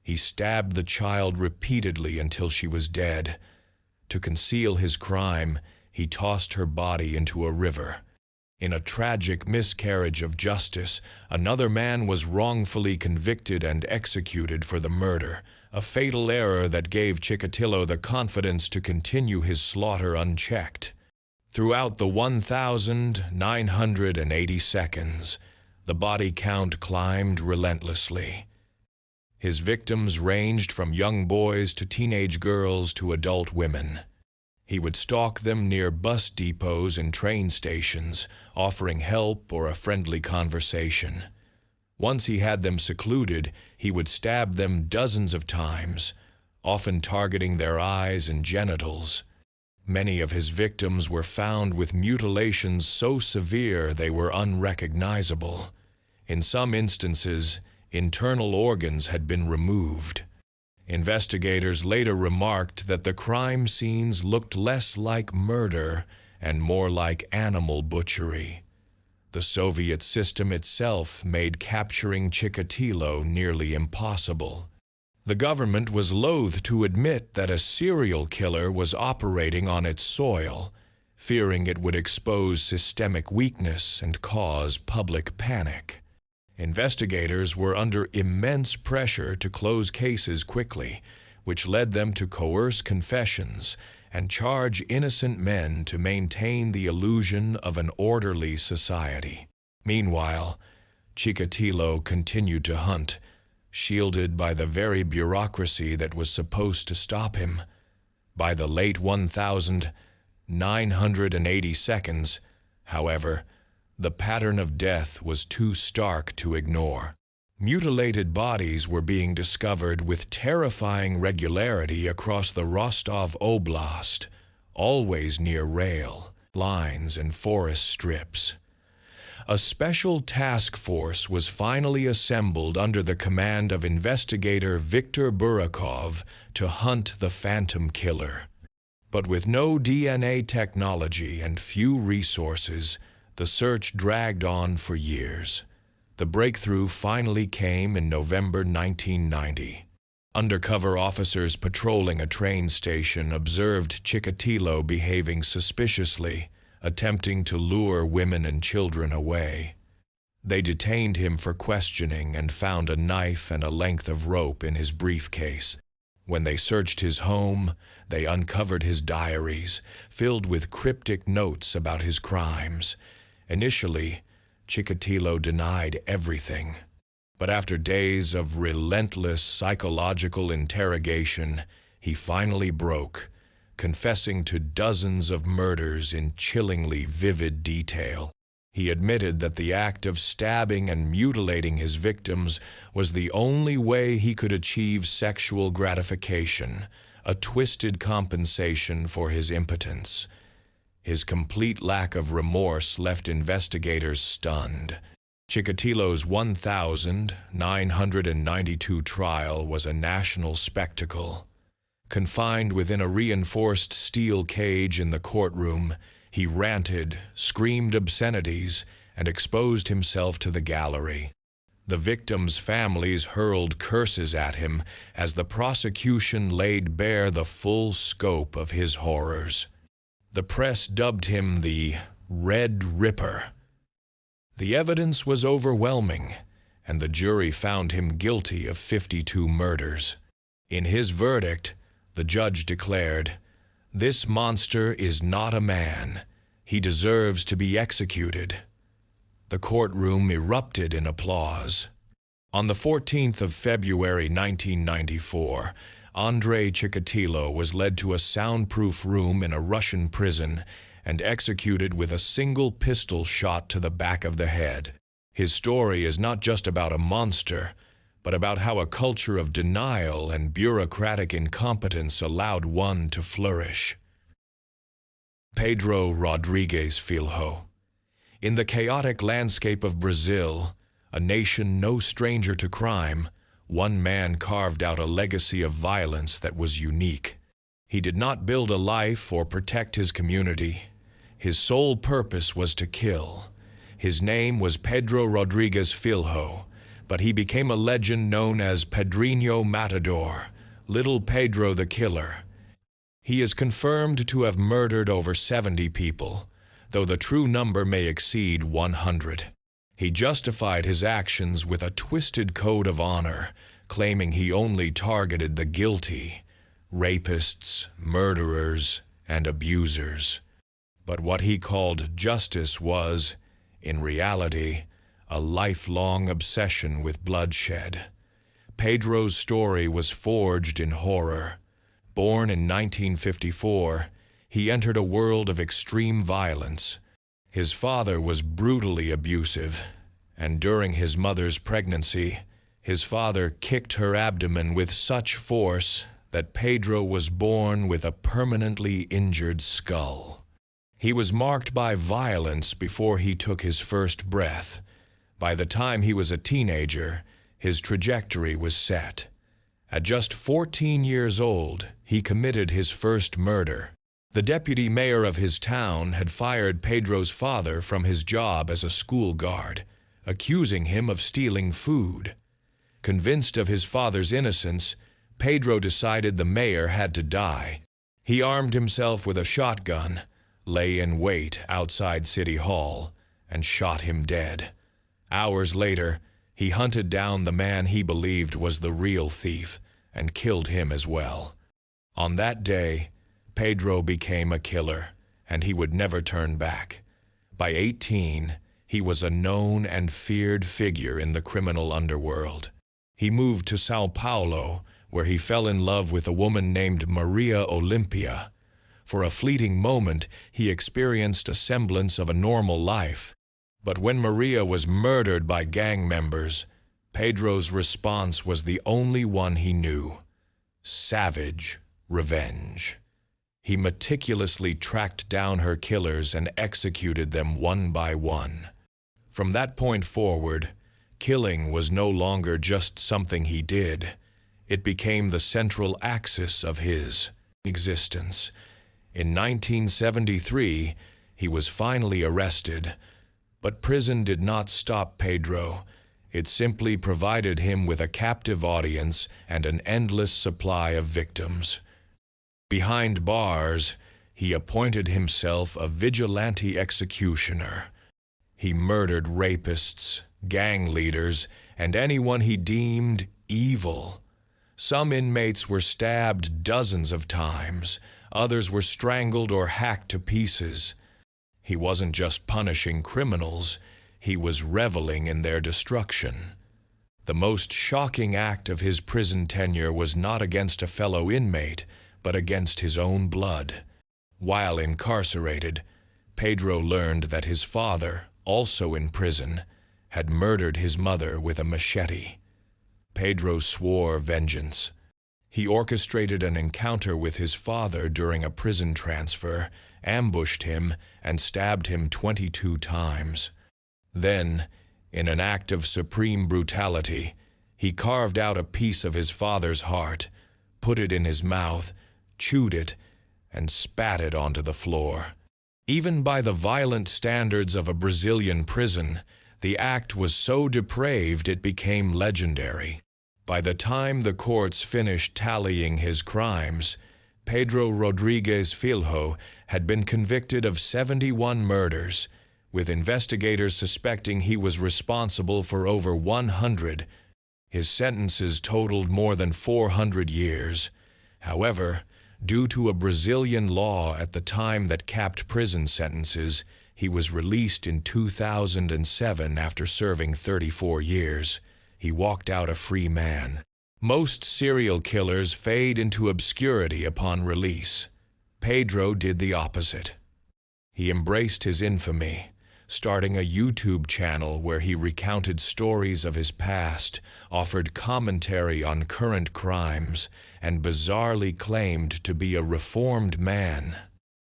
He stabbed the child repeatedly until she was dead. To conceal his crime, he tossed her body into a river. In a tragic miscarriage of justice, another man was wrongfully convicted and executed for the murder, a fatal error that gave Chikatilo the confidence to continue his slaughter unchecked. Throughout the 1,980 seconds, the body count climbed relentlessly. His victims ranged from young boys to teenage girls to adult women. He would stalk them near bus depots and train stations, offering help or a friendly conversation. Once he had them secluded, he would stab them dozens of times, often targeting their eyes and genitals. Many of his victims were found with mutilations so severe they were unrecognizable. In some instances, internal organs had been removed. Investigators later remarked that the crime scenes looked less like murder and more like animal butchery. The Soviet system itself made capturing Chikatilo nearly impossible. The government was loath to admit that a serial killer was operating on its soil, fearing it would expose systemic weakness and cause public panic. Investigators were under immense pressure to close cases quickly, which led them to coerce confessions and charge innocent men to maintain the illusion of an orderly society. Meanwhile, Chikatilo continued to hunt, shielded by the very bureaucracy that was supposed to stop him. By the late 1,980 seconds, however, the pattern of death was too stark to ignore. Mutilated bodies were being discovered with terrifying regularity across the Rostov Oblast, always near rail, lines and forest strips. A special task force was finally assembled under the command of investigator Viktor Burakov to hunt the Phantom Killer. But with no DNA technology and few resources, the search dragged on for years. The breakthrough finally came in November 1990. Undercover officers patrolling a train station observed Chikatilo behaving suspiciously, attempting to lure women and children away. They detained him for questioning and found a knife and a length of rope in his briefcase. When they searched his home, they uncovered his diaries, filled with cryptic notes about his crimes. Initially, Chikatilo denied everything. But after days of relentless psychological interrogation, he finally broke, confessing to dozens of murders in chillingly vivid detail. He admitted that the act of stabbing and mutilating his victims was the only way he could achieve sexual gratification, a twisted compensation for his impotence. His complete lack of remorse left investigators stunned. Chikatilo's 1,992 trial was a national spectacle. Confined within a reinforced steel cage in the courtroom, he ranted, screamed obscenities, and exposed himself to the gallery. The victims' families hurled curses at him as the prosecution laid bare the full scope of his horrors. The press dubbed him the Red Ripper. The evidence was overwhelming, and the jury found him guilty of 52 murders. In his verdict, the judge declared, "This monster is not a man. He deserves to be executed." The courtroom erupted in applause. On the 14th of February 1994, Andrei Chikatilo was led to a soundproof room in a Russian prison and executed with a single pistol shot to the back of the head. His story is not just about a monster, but about how a culture of denial and bureaucratic incompetence allowed one to flourish. Pedro Rodrigues Filho. In the chaotic landscape of Brazil, a nation no stranger to crime, one man carved out a legacy of violence that was unique. He did not build a life or protect his community. His sole purpose was to kill. His name was Pedro Rodrigues Filho, but he became a legend known as Pedrinho Matador, Little Pedro the Killer. He is confirmed to have murdered over 70 people, though the true number may exceed 100. He justified his actions with a twisted code of honor, claiming he only targeted the guilty, rapists, murderers, and abusers. But what he called justice was, in reality, a lifelong obsession with bloodshed. Pedro's story was forged in horror. Born in 1954, he entered a world of extreme violence. His father was brutally abusive, and during his mother's pregnancy, his father kicked her abdomen with such force that Pedro was born with a permanently injured skull. He was marked by violence before he took his first breath. By the time he was a teenager, his trajectory was set. At just 14 years old, he committed his first murder. The deputy mayor of his town had fired Pedro's father from his job as a school guard, accusing him of stealing food. Convinced of his father's innocence, Pedro decided the mayor had to die. He armed himself with a shotgun, lay in wait outside City Hall, and shot him dead. Hours later, he hunted down the man he believed was the real thief and killed him as well. On that day, Pedro became a killer, and he would never turn back. By 18, he was a known and feared figure in the criminal underworld. He moved to Sao Paulo, where he fell in love with a woman named Maria Olympia. For a fleeting moment, he experienced a semblance of a normal life. But when Maria was murdered by gang members, Pedro's response was the only one he knew: savage revenge. He meticulously tracked down her killers and executed them one by one. From that point forward, killing was no longer just something he did. It became the central axis of his existence. In 1973, he was finally arrested, but prison did not stop Pedro. It simply provided him with a captive audience and an endless supply of victims. Behind bars, he appointed himself a vigilante executioner. He murdered rapists, gang leaders, and anyone he deemed evil. Some inmates were stabbed dozens of times. Others were strangled or hacked to pieces. He wasn't just punishing criminals, he was reveling in their destruction. The most shocking act of his prison tenure was not against a fellow inmate, but against his own blood. While incarcerated, Pedro learned that his father, also in prison, had murdered his mother with a machete. Pedro swore vengeance. He orchestrated an encounter with his father during a prison transfer, ambushed him, and stabbed him 22 times. Then, in an act of supreme brutality, he carved out a piece of his father's heart, put it in his mouth, chewed it, and spat it onto the floor. Even by the violent standards of a Brazilian prison, the act was so depraved it became legendary. By the time the courts finished tallying his crimes, Pedro Rodrigues Filho had been convicted of 71 murders, with investigators suspecting he was responsible for over 100. His sentences totaled more than 400 years. However, due to a Brazilian law at the time that capped prison sentences, he was released in 2007 after serving 34 years. He walked out a free man. Most serial killers fade into obscurity upon release. Pedro did the opposite. He embraced his infamy, starting a YouTube channel where he recounted stories of his past, offered commentary on current crimes, and bizarrely claimed to be a reformed man.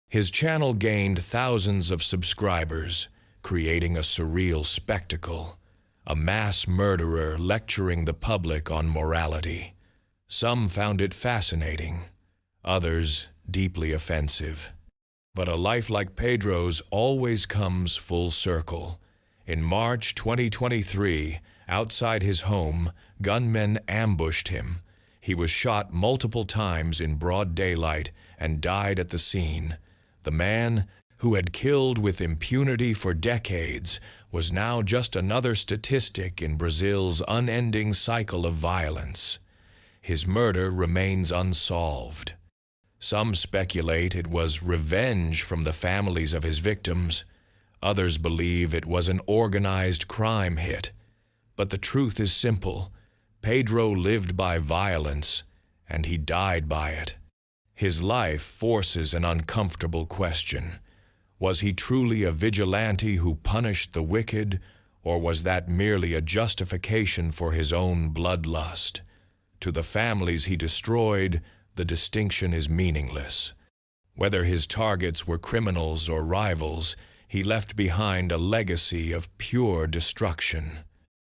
His channel gained thousands of subscribers, creating a surreal spectacle. A mass murderer lecturing the public on morality. Some found it fascinating, others deeply offensive. But a life like Pedro's always comes full circle. In March 2023, outside his home, gunmen ambushed him. He was shot multiple times in broad daylight and died at the scene. The man, who had killed with impunity for decades, was now just another statistic in Brazil's unending cycle of violence. His murder remains unsolved. Some speculate it was revenge from the families of his victims. Others believe it was an organized crime hit. But the truth is simple. Pedro lived by violence, and he died by it. His life forces an uncomfortable question. Was he truly a vigilante who punished the wicked, or was that merely a justification for his own bloodlust? To the families he destroyed, the distinction is meaningless. Whether his targets were criminals or rivals, he left behind a legacy of pure destruction.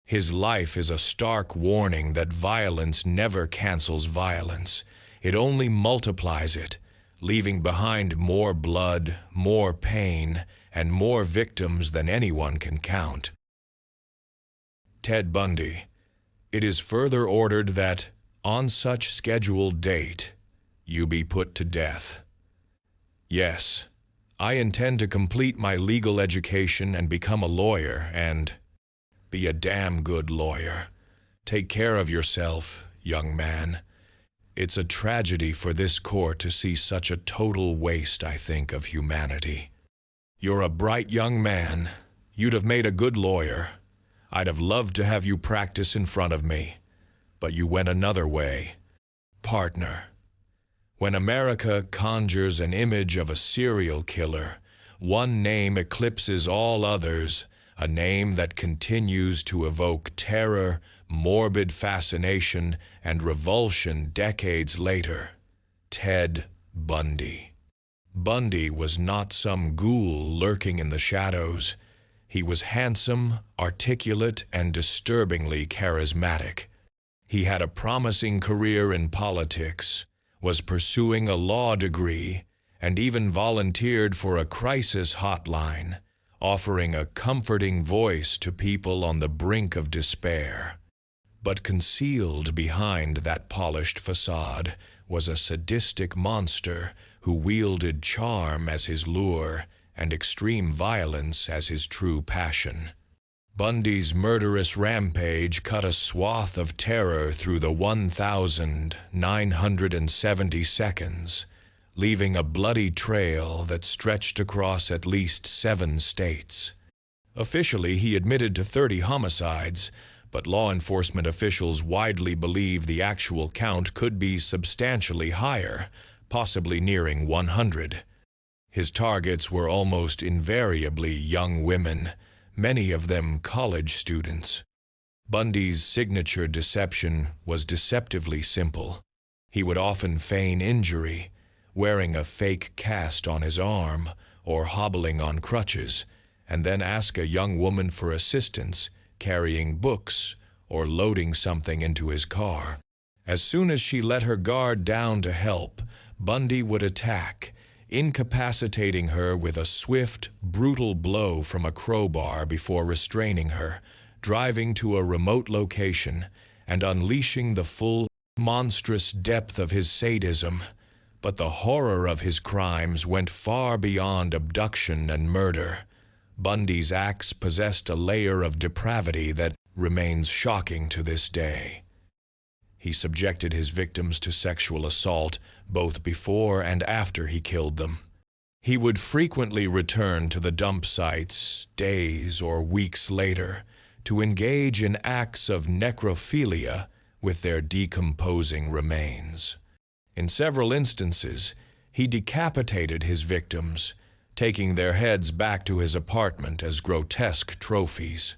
His life is a stark warning that violence never cancels violence. It only multiplies it, leaving behind more blood, more pain, and more victims than anyone can count. Ted Bundy. It is further ordered that, on such scheduled date, you be put to death. Yes, I intend to complete my legal education and become a lawyer, and be a damn good lawyer. Take care of yourself, young man. It's a tragedy for this court to see such a total waste, I think, of humanity. You're a bright young man. You'd have made a good lawyer. I'd have loved to have you practice in front of me. But you went another way. Partner. When America conjures an image of a serial killer, one name eclipses all others, a name that continues to evoke terror, morbid fascination, and revulsion decades later. Ted Bundy. Bundy was not some ghoul lurking in the shadows. He was handsome, articulate, and disturbingly charismatic. He had a promising career in politics, was pursuing a law degree, and even volunteered for a crisis hotline, offering a comforting voice to people on the brink of despair. But concealed behind that polished facade was a sadistic monster who wielded charm as his lure and extreme violence as his true passion. Bundy's murderous rampage cut a swath of terror through the 1,970 seconds, leaving a bloody trail that stretched across at least 7 states. Officially, he admitted to 30 homicides, but law enforcement officials widely believe the actual count could be substantially higher, possibly nearing 100. His targets were almost invariably young women, many of them college students. Bundy's signature deception was deceptively simple. He would often feign injury, wearing a fake cast on his arm or hobbling on crutches, and then ask a young woman for assistance, carrying books or loading something into his car. As soon as she let her guard down to help, Bundy would attack, incapacitating her with a swift, brutal blow from a crowbar before restraining her, driving to a remote location, and unleashing the full, monstrous depth of his sadism. But the horror of his crimes went far beyond abduction and murder. Bundy's acts possessed a layer of depravity that remains shocking to this day. He subjected his victims to sexual assault both before and after he killed them. He would frequently return to the dump sites days or weeks later to engage in acts of necrophilia with their decomposing remains. In several instances, he decapitated his victims, taking their heads back to his apartment as grotesque trophies.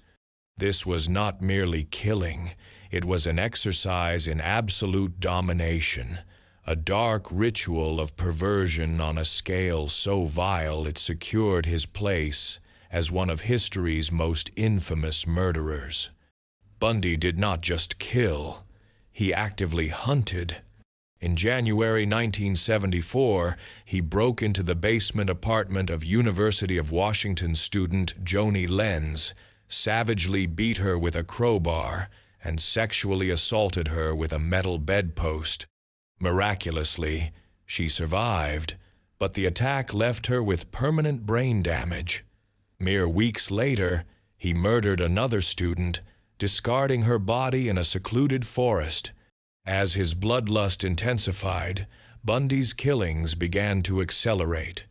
This was not merely killing, it was an exercise in absolute domination, a dark ritual of perversion on a scale so vile it secured his place as one of history's most infamous murderers. Bundy did not just kill, he actively hunted. In January 1974, he broke into the basement apartment of University of Washington student Joni Lenz, savagely beat her with a crowbar, and sexually assaulted her with a metal bedpost. Miraculously, she survived, but the attack left her with permanent brain damage. Mere weeks later, he murdered another student, discarding her body in a secluded forest. As his bloodlust intensified, Bundy's killings began to accelerate.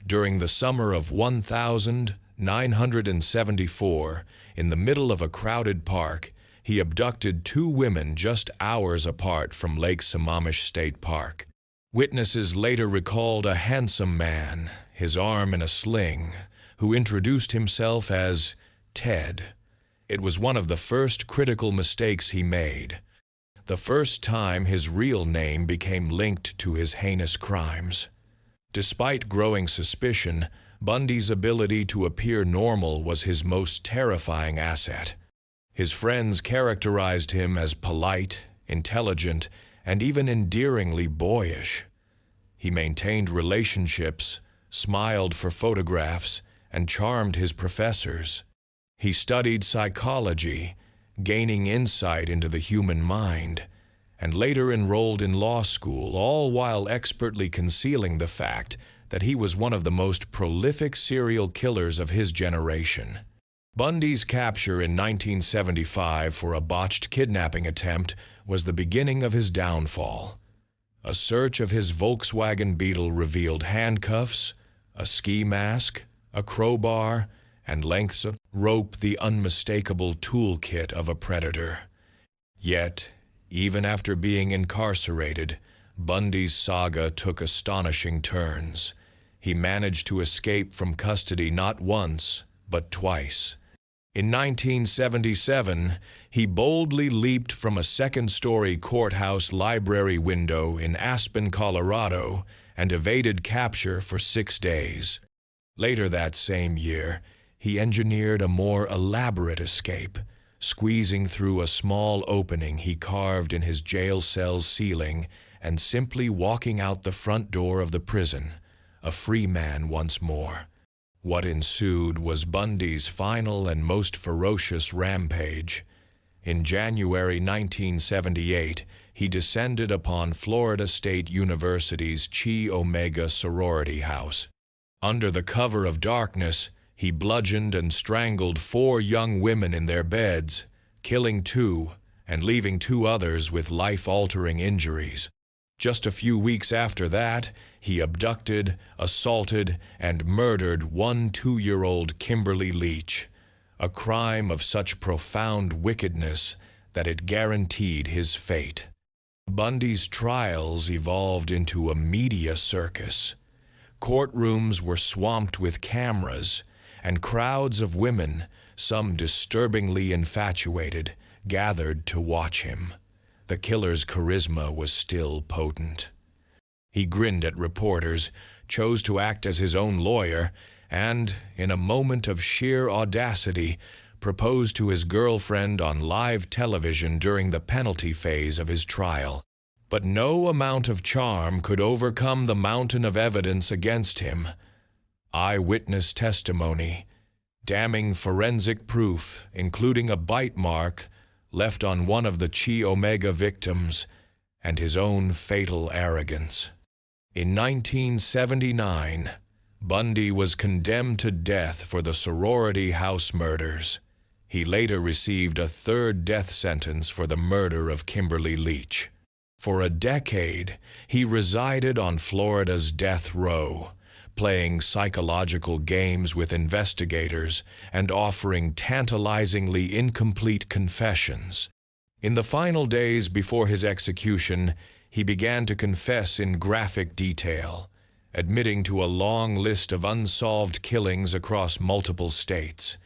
During the summer of 1974, in the middle of a crowded park, he abducted 2 women just hours apart from Lake Sammamish State Park. Witnesses later recalled a handsome man, his arm in a sling, who introduced himself as Ted. It was one of the first critical mistakes he made. The first time his real name became linked to his heinous crimes. Despite growing suspicion, Bundy's ability to appear normal was his most terrifying asset. His friends characterized him as polite, intelligent, and even endearingly boyish. He maintained relationships, smiled for photographs, and charmed his professors. He studied psychology, gaining insight into the human mind, and later enrolled in law school, all while expertly concealing the fact that he was one of the most prolific serial killers of his generation. Bundy's capture in 1975 for a botched kidnapping attempt was the beginning of his downfall. A search of his Volkswagen Beetle revealed handcuffs, a ski mask, a crowbar, and lengths of rope, the unmistakable toolkit of a predator. Yet, even after being incarcerated, Bundy's saga took astonishing turns. He managed to escape from custody not once, but twice. In 1977, he boldly leaped from a second-story courthouse library window in Aspen, Colorado, and evaded capture for 6 days. Later that same year, he engineered a more elaborate escape, squeezing through a small opening he carved in his jail cell's ceiling and simply walking out the front door of the prison, a free man once more. What ensued was Bundy's final and most ferocious rampage. In January 1978, he descended upon Florida State University's Chi Omega sorority house. Under the cover of darkness, he bludgeoned and strangled 4 young women in their beds, killing 2 and leaving 2 others with life-altering injuries. Just a few weeks after that, he abducted, assaulted, and murdered 1 2-year-old Kimberly Leach, a crime of such profound wickedness that it guaranteed his fate. Bundy's trials evolved into a media circus. Courtrooms were swamped with cameras, and crowds of women, some disturbingly infatuated, gathered to watch him. The killer's charisma was still potent. He grinned at reporters, chose to act as his own lawyer, and, in a moment of sheer audacity, proposed to his girlfriend on live television during the penalty phase of his trial. But no amount of charm could overcome the mountain of evidence against him. Eyewitness testimony, damning forensic proof, including a bite mark left on one of the Chi Omega victims, and his own fatal arrogance. In 1979, Bundy was condemned to death for the sorority house murders. He later received a 3rd death sentence for the murder of Kimberly Leach. For a decade, he resided on Florida's death row, playing psychological games with investigators and offering tantalizingly incomplete confessions. In the final days before his execution, he began to confess in graphic detail, admitting to a long list of unsolved killings across multiple states.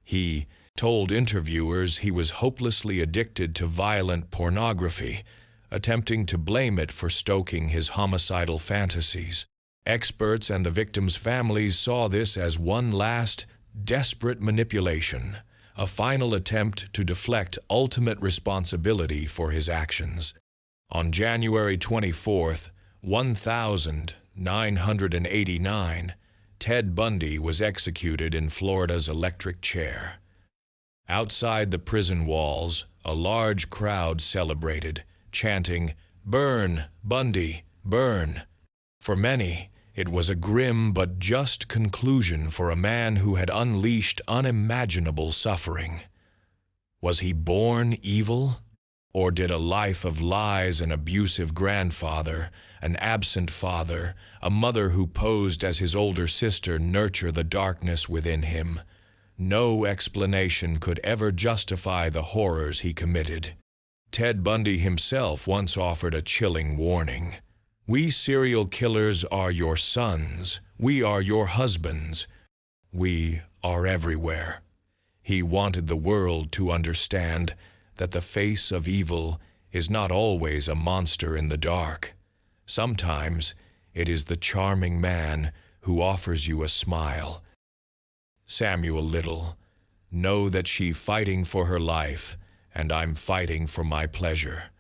He told interviewers he was hopelessly addicted to violent pornography, attempting to blame it for stoking his homicidal fantasies. Experts and the victims' families saw this as one last, desperate manipulation, a final attempt to deflect ultimate responsibility for his actions. On January 24, 1989, Ted Bundy was executed in Florida's electric chair. Outside the prison walls, a large crowd celebrated, chanting, "Burn, Bundy, burn." For many, it was a grim but just conclusion for a man who had unleashed unimaginable suffering. Was he born evil? Or did a life of lies, an abusive grandfather, an absent father, a mother who posed as his older sister nurture the darkness within him? No explanation could ever justify the horrors he committed. Ted Bundy himself once offered a chilling warning. "We serial killers are your sons. We are your husbands. We are everywhere." He wanted the world to understand that the face of evil is not always a monster in the dark. Sometimes it is the charming man who offers you a smile. Samuel Little, know that she fighting for her life, and I'm fighting for my pleasure.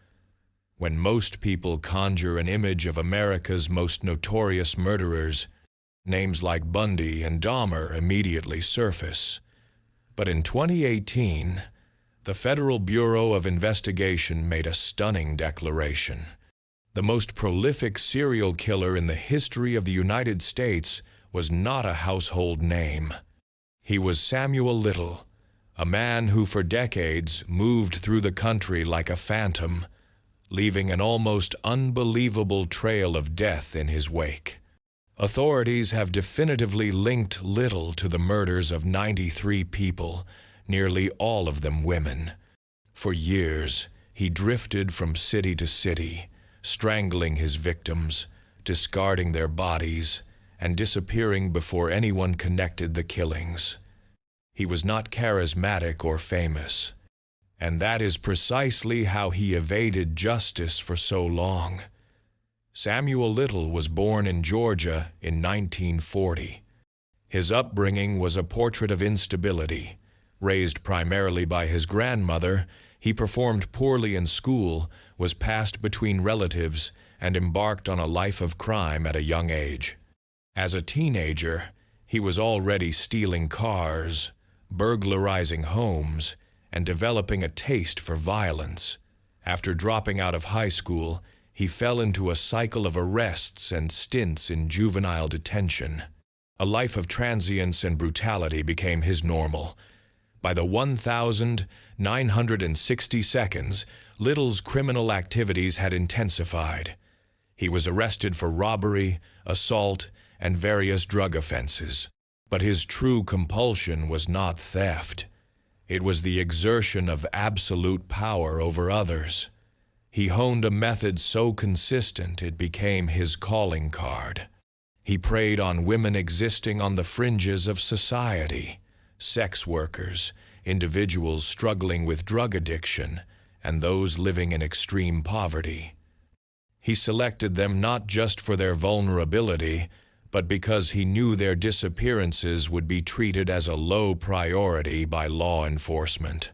When most people conjure an image of America's most notorious murderers, names like Bundy and Dahmer immediately surface. But in 2018, the Federal Bureau of Investigation made a stunning declaration. The most prolific serial killer in the history of the United States was not a household name. He was Samuel Little, a man who for decades moved through the country like a phantom, leaving an almost unbelievable trail of death in his wake. Authorities have definitively linked Little to the murders of 93 people, nearly all of them women. For years, he drifted from city to city, strangling his victims, discarding their bodies, and disappearing before anyone connected the killings. He was not charismatic or famous, and that is precisely how he evaded justice for so long. Samuel Little was born in Georgia in 1940. His upbringing was a portrait of instability. Raised primarily by his grandmother, he performed poorly in school, was passed between relatives, and embarked on a life of crime at a young age. As a teenager, he was already stealing cars, burglarizing homes, and developing a taste for violence. After dropping out of high school, he fell into a cycle of arrests and stints in juvenile detention. A life of transience and brutality became his normal. By the 1,960 Little's criminal activities had intensified. He was arrested for robbery, assault, and various drug offenses. But his true compulsion was not theft. It was the exertion of absolute power over others. He honed a method so consistent it became his calling card. He preyed on women existing on the fringes of society, sex workers, individuals struggling with drug addiction, and those living in extreme poverty. He selected them not just for their vulnerability, but because he knew their disappearances would be treated as a low priority by law enforcement.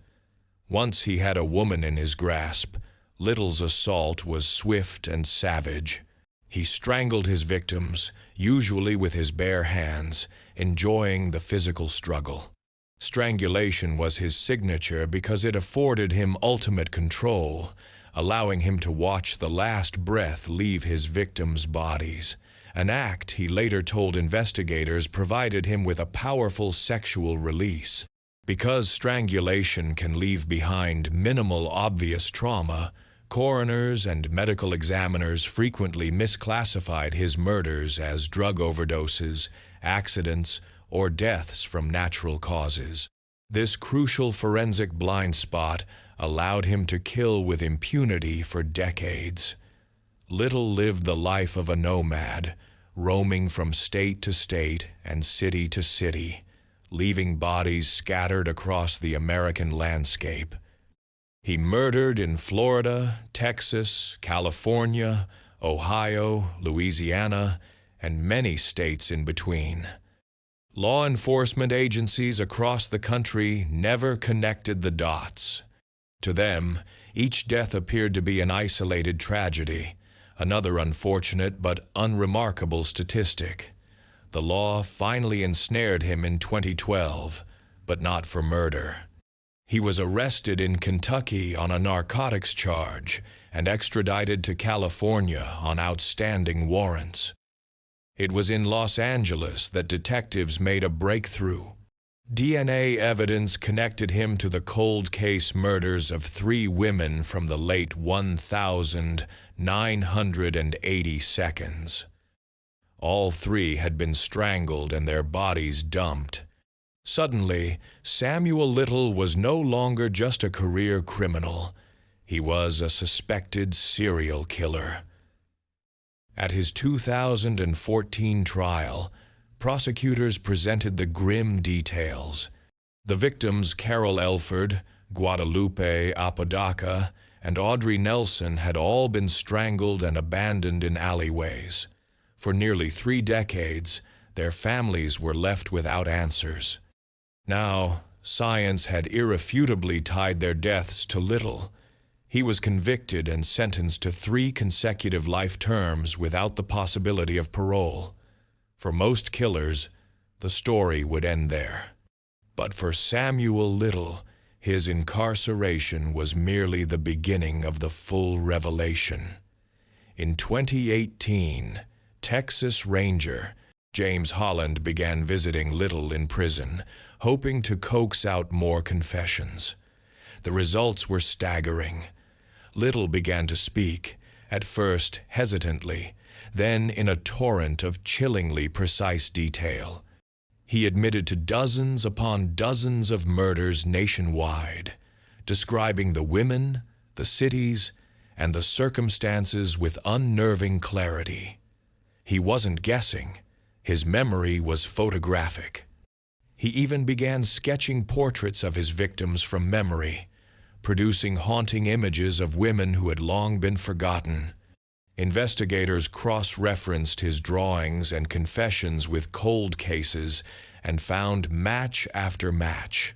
Once he had a woman in his grasp, Little's assault was swift and savage. He strangled his victims, usually with his bare hands, enjoying the physical struggle. Strangulation was his signature because it afforded him ultimate control, allowing him to watch the last breath leave his victims' bodies, an act he later told investigators provided him with a powerful sexual release. Because strangulation can leave behind minimal obvious trauma, coroners and medical examiners frequently misclassified his murders as drug overdoses, accidents, or deaths from natural causes. This crucial forensic blind spot allowed him to kill with impunity for decades. Little lived the life of a nomad, roaming from state to state and city to city, leaving bodies scattered across the American landscape. He murdered in Florida, Texas, California, Ohio, Louisiana, and many states in between. Law enforcement agencies across the country never connected the dots. To them, each death appeared to be an isolated tragedy, another unfortunate but unremarkable statistic. The law finally ensnared him in 2012, but not for murder. He was arrested in Kentucky on a narcotics charge and extradited to California on outstanding warrants. It was in Los Angeles that detectives made a breakthrough. DNA evidence connected him to the cold case murders of 3 women from the late 1980s. All 3 had been strangled and their bodies dumped. Suddenly, Samuel Little was no longer just a career criminal. He was a suspected serial killer. At his 2014 trial, prosecutors presented the grim details. The victims Carol Elford, Guadalupe Apodaca, and Audrey Nelson had all been strangled and abandoned in alleyways. For nearly 3 decades, their families were left without answers. Now, science had irrefutably tied their deaths to Little. He was convicted and sentenced to 3 consecutive life terms without the possibility of parole. For most killers, the story would end there. But for Samuel Little, his incarceration was merely the beginning of the full revelation. In 2018, Texas Ranger James Holland began visiting Little in prison, hoping to coax out more confessions. The results were staggering. Little began to speak, at first hesitantly, then in a torrent of chillingly precise detail. He admitted to dozens upon dozens of murders nationwide, describing the women, the cities, and the circumstances with unnerving clarity. He wasn't guessing. His memory was photographic. He even began sketching portraits of his victims from memory, producing haunting images of women who had long been forgotten. Investigators cross-referenced his drawings and confessions with cold cases and found match after match.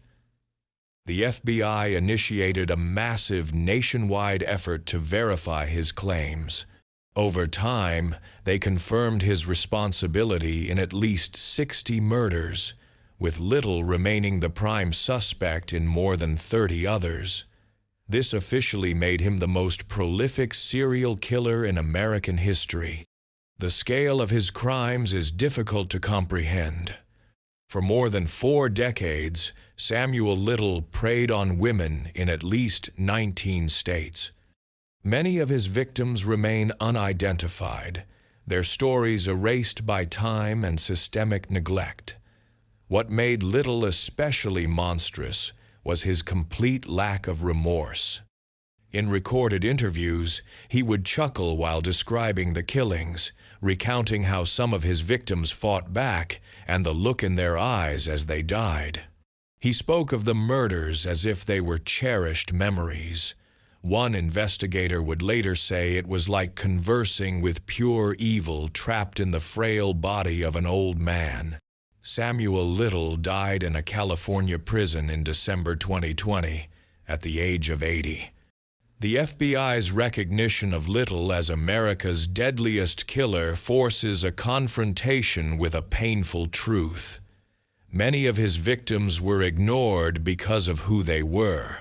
The FBI initiated a massive nationwide effort to verify his claims. Over time, they confirmed his responsibility in at least 60 murders, with Little remaining the prime suspect in more than 30 others. This officially made him the most prolific serial killer in American history. The scale of his crimes is difficult to comprehend. For more than 4 decades, Samuel Little preyed on women in at least 19 states. Many of his victims remain unidentified, their stories erased by time and systemic neglect. What made Little especially monstrous was his complete lack of remorse. In recorded interviews, he would chuckle while describing the killings, recounting how some of his victims fought back and the look in their eyes as they died. He spoke of the murders as if they were cherished memories. One investigator would later say it was like conversing with pure evil trapped in the frail body of an old man. Samuel Little died in a California prison in December 2020, at the age of 80. The FBI's recognition of Little as America's deadliest killer forces a confrontation with a painful truth. Many of his victims were ignored because of who they were.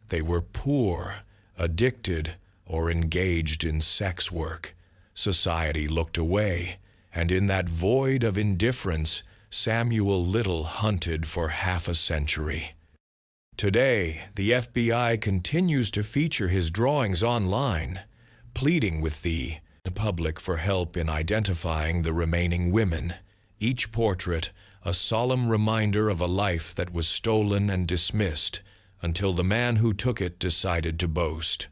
They were poor, addicted, or engaged in sex work. Society looked away, and in that void of indifference, Samuel Little hunted for half a century. Today, the FBI continues to feature his drawings online, pleading with the public for help in identifying the remaining women, each portrait a solemn reminder of a life that was stolen and dismissed until the man who took it decided to boast.